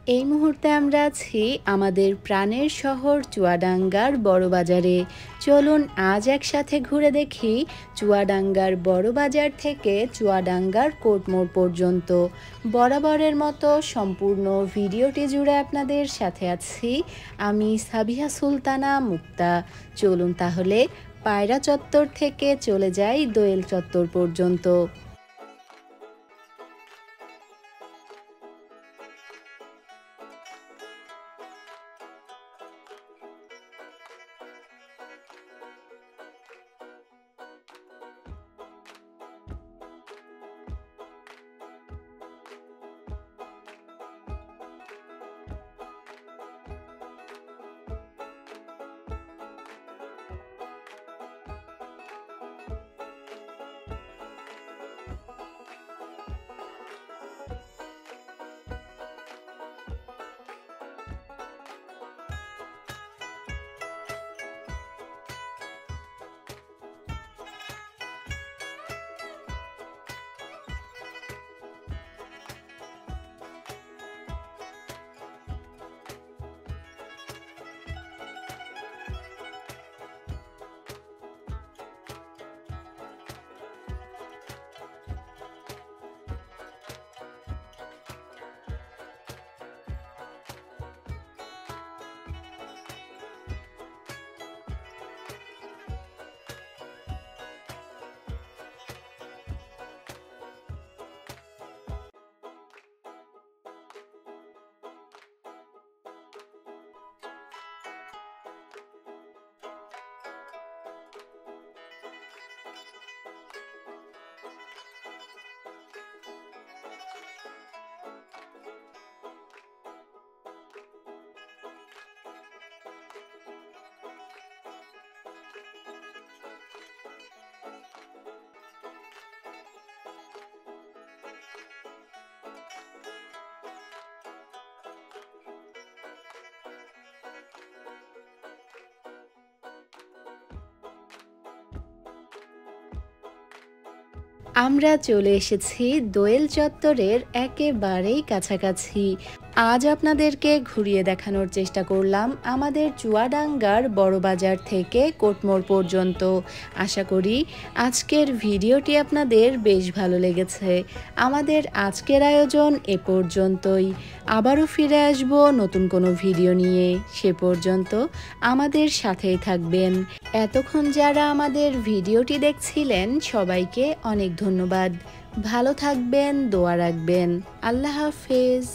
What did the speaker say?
এই মুহূর্তে আমরা আছি আমাদের প্রাণের শহর চুয়াডাঙ্গার বড় বাজারে। চলুন আজ একসাথে ঘুরে দেখি চুয়াডাঙ্গার বড় বাজার থেকে চুয়াডাঙ্গার কোর্টমোড় পর্যন্ত। বরাবরের মতো সম্পূর্ণ ভিডিওটি জুড়ে আপনাদের সাথে আছি আমি সাবিহা সুলতানা মুক্তা। চলুন তাহলে পায়রা চত্বর থেকে চলে যাই দোয়েল চত্বর পর্যন্ত। আমরা চলে এসেছি দোয়েল চত্বরের একেবারেই কাছাকাছি। আজ আপনাদেরকে ঘুরিয়ে দেখানোর চেষ্টা করলাম আমাদের চুয়াডাঙ্গার বড় বাজার থেকে কোর্টমোড় পর্যন্ত। আশা করি আজকের ভিডিওটি আপনাদের বেশ ভালো লেগেছে। আমাদের আজকের আয়োজন এ পর্যন্তই। আবারও ফিরে আসব নতুন কোনো ভিডিও নিয়ে। সে পর্যন্ত আমাদের সাথেই থাকবেন। এতক্ষণ যারা আমাদের ভিডিওটি দেখছিলেন সবাইকে অনেক ধন্যবাদ। ভালো থাকবেন, দোয়া রাখবেন। আল্লাহ হাফেজ।